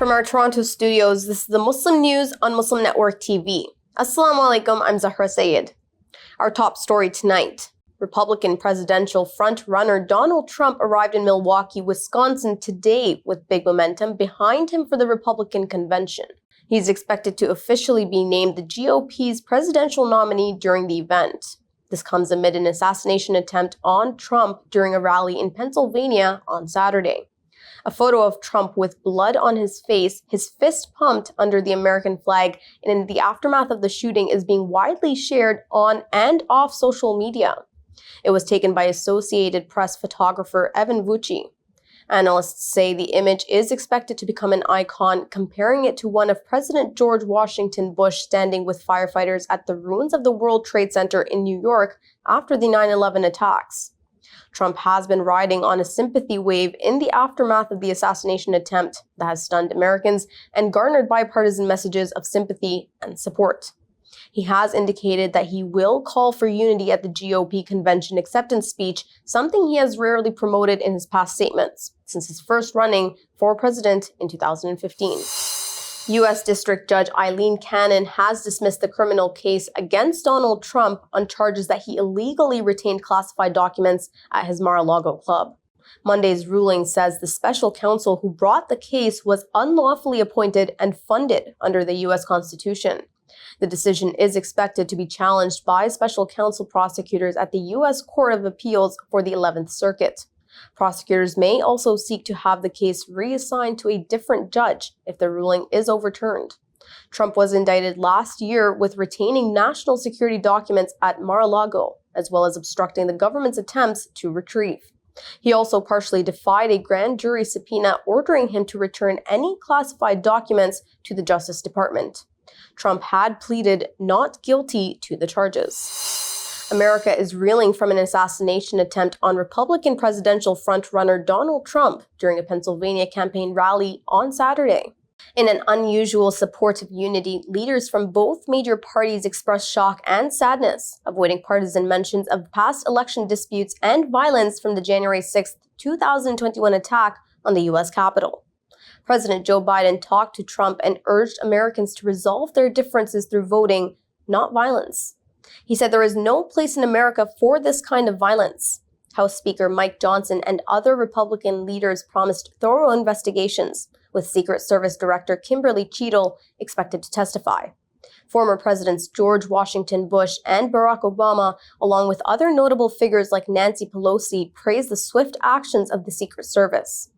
From our Toronto studios, this is the Muslim News on Muslim Network TV. Assalamu alaikum, I'm Zahra Syed. Our top story tonight. Republican presidential front-runner Donald Trump arrived in Milwaukee, Wisconsin today with big momentum behind him for the Republican convention. He's expected to officially be named the GOP's presidential nominee during the event. This comes amid an assassination attempt on Trump during a rally in Pennsylvania on Saturday. A photo of Trump with blood on his face, his fist pumped under the American flag, and in the aftermath of the shooting is being widely shared on and off social media. It was taken by Associated Press photographer Evan Vucci. Analysts say the image is expected to become an icon, comparing it to one of President George Washington Bush standing with firefighters at the ruins of the World Trade Center in New York after the 9/11 attacks. Trump has been riding on a sympathy wave in the aftermath of the assassination attempt that has stunned Americans and garnered bipartisan messages of sympathy and support. He has indicated that he will call for unity at the GOP convention acceptance speech, something he has rarely promoted in his past statements since his first running for president in 2015. U.S. District Judge Eileen Cannon has dismissed the criminal case against Donald Trump on charges that he illegally retained classified documents at his Mar-a-Lago club. Monday's ruling says the special counsel who brought the case was unlawfully appointed and funded under the U.S. Constitution. The decision is expected to be challenged by special counsel prosecutors at the U.S. Court of Appeals for the 11th Circuit. Prosecutors may also seek to have the case reassigned to a different judge if the ruling is overturned. Trump was indicted last year with retaining national security documents at Mar-a-Lago, as well as obstructing the government's attempts to retrieve. He also partially defied a grand jury subpoena ordering him to return any classified documents to the Justice Department. Trump had pleaded not guilty to the charges. America is reeling from an assassination attempt on Republican presidential frontrunner Donald Trump during a Pennsylvania campaign rally on Saturday. In an unusual support of unity, leaders from both major parties expressed shock and sadness, avoiding partisan mentions of past election disputes and violence from the January 6, 2021 attack on the U.S. Capitol. President Joe Biden talked to Trump and urged Americans to resolve their differences through voting, not violence. He said there is no place in America for this kind of violence. House Speaker Mike Johnson and other Republican leaders promised thorough investigations, with Secret Service Director Kimberly Cheadle expected to testify. Former Presidents George Washington Bush and Barack Obama, along with other notable figures like Nancy Pelosi, praised the swift actions of the Secret Service.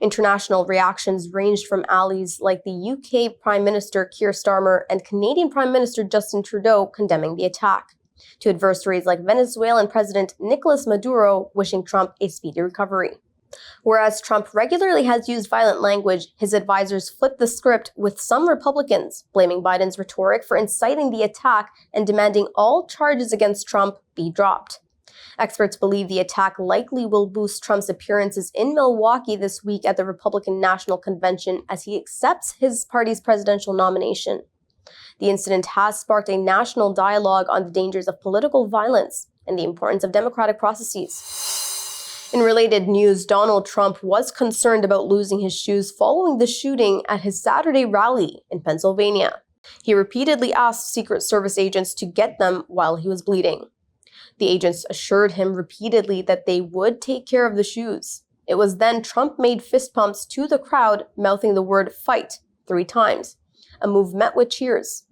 International reactions ranged from allies like the UK Prime Minister Keir Starmer and Canadian Prime Minister Justin Trudeau condemning the attack, to adversaries like Venezuelan President Nicolas Maduro wishing Trump a speedy recovery. Whereas Trump regularly has used violent language, his advisors flipped the script, with some Republicans blaming Biden's rhetoric for inciting the attack and demanding all charges against Trump be dropped. Experts believe the attack likely will boost Trump's appearances in Milwaukee this week at the Republican National Convention as he accepts his party's presidential nomination. The incident has sparked a national dialogue on the dangers of political violence and the importance of democratic processes. In related news, Donald Trump was concerned about losing his shoes following the shooting at his Saturday rally in Pennsylvania. He repeatedly asked Secret Service agents to get them while he was bleeding. The agents assured him repeatedly that they would take care of the shoes. It was then Trump made fist pumps to the crowd, mouthing the word "fight" 3 times, a move met with cheers.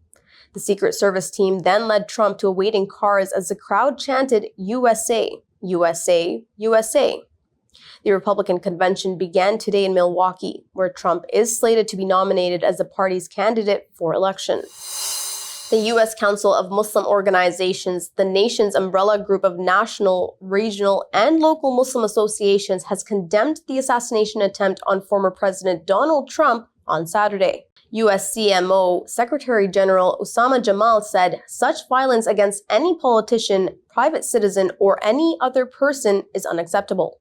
The Secret Service team then led Trump to awaiting cars as the crowd chanted "USA, USA, USA." The Republican convention began today in Milwaukee, where Trump is slated to be nominated as the party's candidate for election. The U.S. Council of Muslim Organizations, the nation's umbrella group of national, regional, and local Muslim associations, has condemned the assassination attempt on former President Donald Trump on Saturday. USCMO Secretary General Osama Jamal said, "Such violence against any politician, private citizen, or any other person is unacceptable."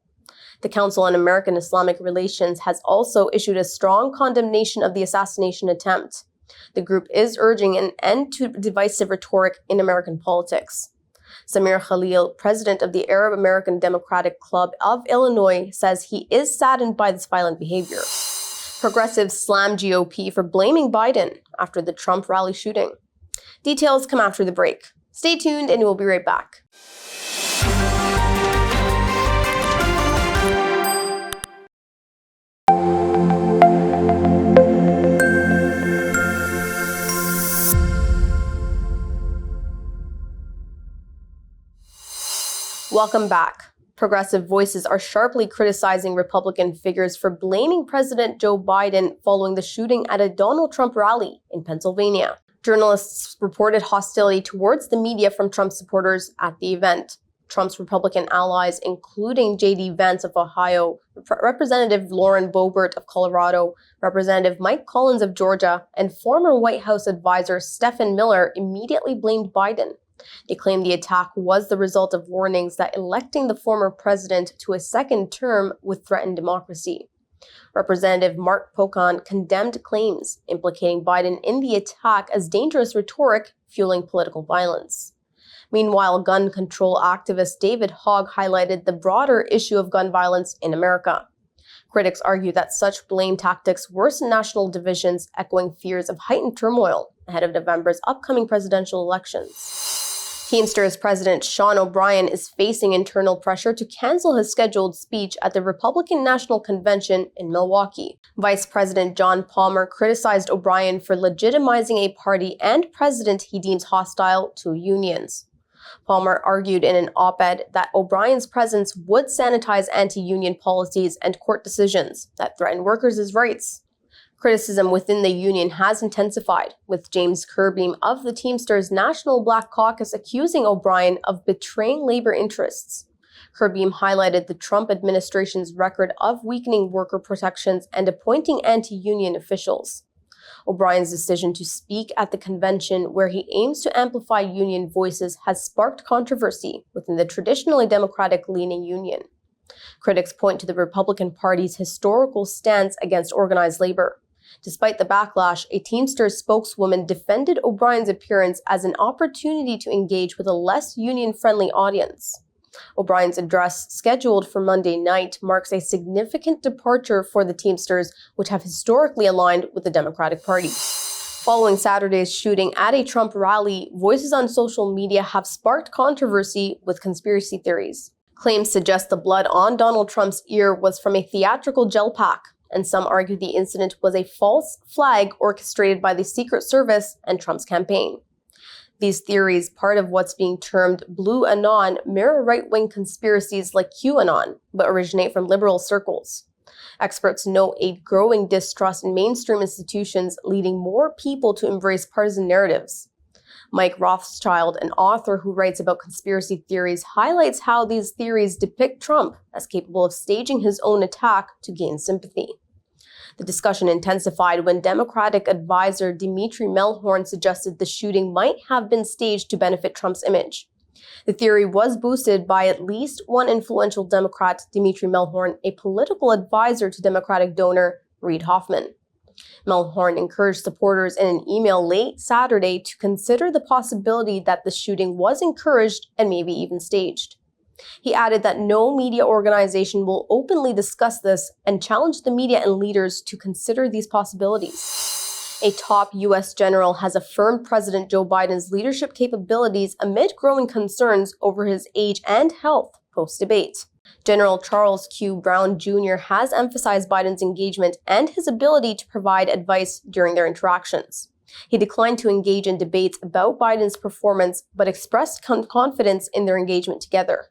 The Council on American Islamic Relations has also issued a strong condemnation of the assassination attempt. The group is urging an end to divisive rhetoric in American politics. Samir Khalil, president of the Arab American Democratic Club of Illinois, says he is saddened by this violent behavior. Progressives slam GOP for blaming Biden after the Trump rally shooting. Details come after the break. Stay tuned and we'll be right back. Welcome back. Progressive voices are sharply criticizing Republican figures for blaming President Joe Biden following the shooting at a Donald Trump rally in Pennsylvania. Journalists reported hostility towards the media from Trump supporters at the event. Trump's Republican allies, including J.D. Vance of Ohio, Representative Lauren Boebert of Colorado, Representative Mike Collins of Georgia, and former White House advisor Stephen Miller immediately blamed Biden. They claimed the attack was the result of warnings that electing the former president to a second term would threaten democracy. Representative Mark Pocan condemned claims implicating Biden in the attack as dangerous rhetoric fueling political violence. Meanwhile, gun control activist David Hogg highlighted the broader issue of gun violence in America. Critics argue that such blame tactics worsen national divisions, echoing fears of heightened turmoil ahead of November's upcoming presidential elections. Teamsters President Shan is facing internal pressure to cancel his scheduled speech at the Republican National Convention in Milwaukee. Vice President John Palmer criticized O'Brien for legitimizing a party and president he deems hostile to unions. Palmer argued in an op-ed that O'Brien's presence would sanitize anti-union policies and court decisions that threaten workers' rights. Criticism within the union has intensified, with James Kirby of the Teamsters National Black Caucus accusing O'Brien of betraying labor interests. Kirby highlighted the Trump administration's record of weakening worker protections and appointing anti-union officials. O'Brien's decision to speak at the convention, where he aims to amplify union voices, has sparked controversy within the traditionally Democratic-leaning union. Critics point to the Republican Party's historical stance against organized labor. Despite the backlash, a Teamsters spokeswoman defended O'Brien's appearance as an opportunity to engage with a less union-friendly audience. O'Brien's address, scheduled for Monday night, marks a significant departure for the Teamsters, which have historically aligned with the Democratic Party. Following Saturday's shooting at a Trump rally, voices on social media have sparked controversy with conspiracy theories. Claims suggest the blood on Donald Trump's ear was from a theatrical gel pack, and some argue the incident was a false flag orchestrated by the Secret Service and Trump's campaign. These theories, part of what's being termed Blue Anon, mirror right-wing conspiracies like QAnon, but originate from liberal circles. Experts note a growing distrust in mainstream institutions, leading more people to embrace partisan narratives. Mike Rothschild, an author who writes about conspiracy theories, highlights how these theories depict Trump as capable of staging his own attack to gain sympathy. The discussion intensified when Democratic advisor Dimitri Melhorn suggested the shooting might have been staged to benefit Trump's image. The theory was boosted by at least one influential Democrat, Dimitri Melhorn, a political advisor to Democratic donor Reid Hoffman. Melhorn encouraged supporters in an email late Saturday to consider the possibility that the shooting was encouraged and maybe even staged. He added that no media organization will openly discuss this and challenged the media and leaders to consider these possibilities. A top U.S. general has affirmed President Joe Biden's leadership capabilities amid growing concerns over his age and health post-debate. General Charles Q. Brown Jr. has emphasized Biden's engagement and his ability to provide advice during their interactions. He declined to engage in debates about Biden's performance, but expressed confidence in their engagement together.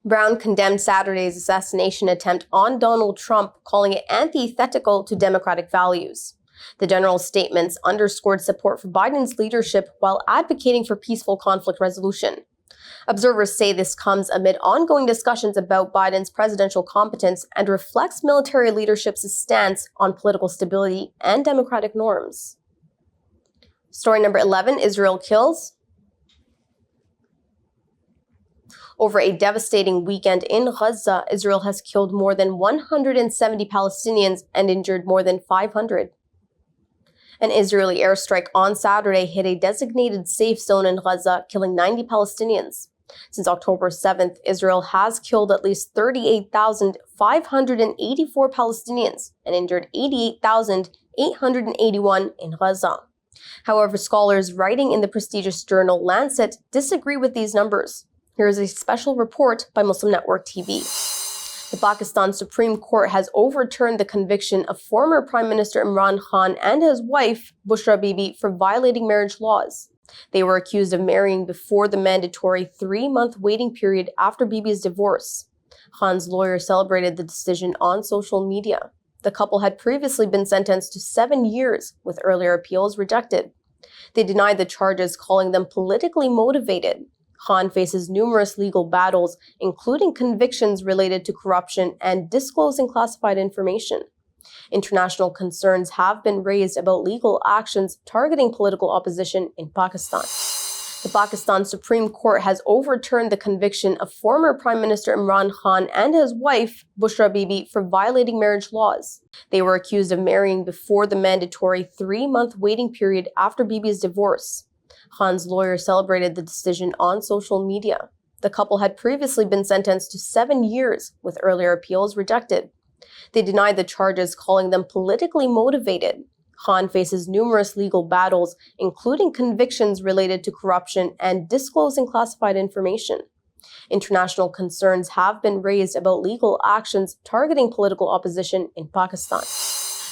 Brown condemned Saturday's assassination attempt on Donald Trump, calling it antithetical to democratic values. The general's statements underscored support for Biden's leadership while advocating for peaceful conflict resolution. Observers say this comes amid ongoing discussions about Biden's presidential competence and reflects military leadership's stance on political stability and democratic norms. Story number 11, Israel kills. Over a devastating weekend in Gaza, Israel has killed more than 170 Palestinians and injured more than 500. An Israeli airstrike on Saturday hit a designated safe zone in Gaza, killing 90 Palestinians. Since October 7th, Israel has killed at least 38,584 Palestinians and injured 88,881 in Gaza. However, scholars writing in the prestigious journal Lancet disagree with these numbers. Here is a special report by Muslim Network TV. The Pakistan Supreme Court has overturned the conviction of former Prime Minister Imran Khan and his wife, Bushra Bibi, for violating marriage laws. They were accused of marrying before the mandatory 3-month waiting period after Bibi's divorce. Khan's lawyer celebrated the decision on social media. The couple had previously been sentenced to 7 years, with earlier appeals rejected. They denied the charges, calling them politically motivated. Khan faces numerous legal battles, including convictions related to corruption and disclosing classified information. International concerns have been raised about legal actions targeting political opposition in Pakistan. The Pakistan Supreme Court has overturned the conviction of former Prime Minister Imran Khan and his wife, Bushra Bibi, for violating marriage laws. They were accused of marrying before the mandatory 3-month waiting period after Bibi's divorce. Khan's lawyer celebrated the decision on social media. The couple had previously been sentenced to 7 years, with earlier appeals rejected. They denied the charges, calling them politically motivated. Khan faces numerous legal battles, including convictions related to corruption and disclosing classified information. International concerns have been raised about legal actions targeting political opposition in Pakistan.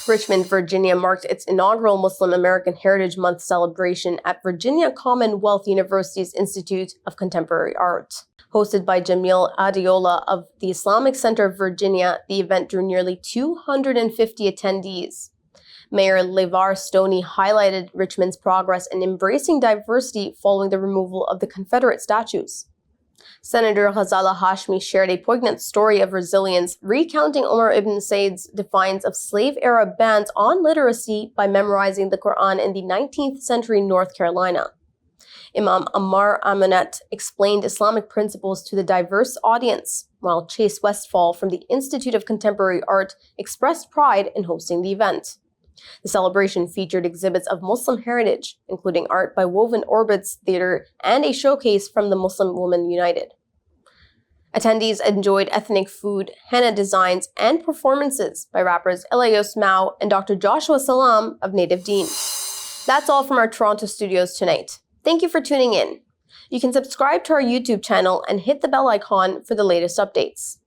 Richmond, Virginia marked its inaugural Muslim American Heritage Month celebration at Virginia Commonwealth University's Institute of Contemporary Art. Hosted by Jamil Adeola of the Islamic Center of Virginia, the event drew nearly 250 attendees. Mayor LeVar Stoney highlighted Richmond's progress in embracing diversity following the removal of the Confederate statues. Senator Ghazala Hashmi shared a poignant story of resilience, recounting Umar ibn Said's defiance of slave-era bans on literacy by memorizing the Quran in the 19th century North Carolina. Imam Ammar Amanet explained Islamic principles to the diverse audience, while Chase Westfall from the Institute of Contemporary Art expressed pride in hosting the event. The celebration featured exhibits of Muslim heritage, including art by Woven Orbits Theater and a showcase from the Muslim Women United. Attendees enjoyed ethnic food, henna designs, and performances by rappers Elios Mao and Dr. Joshua Salam of Native Deen. That's all from our Toronto studios tonight. Thank you for tuning in. You can subscribe to our YouTube channel and hit the bell icon for the latest updates.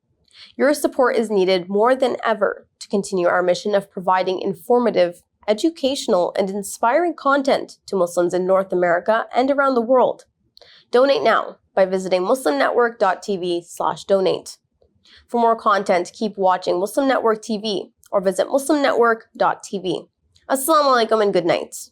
Your support is needed more than ever to continue our mission of providing informative, educational, and inspiring content to Muslims in North America and around the world. Donate now by visiting muslimnetwork.tv/donate. For more content, keep watching Muslim Network TV or visit muslimnetwork.tv. Assalamu alaikum and good night.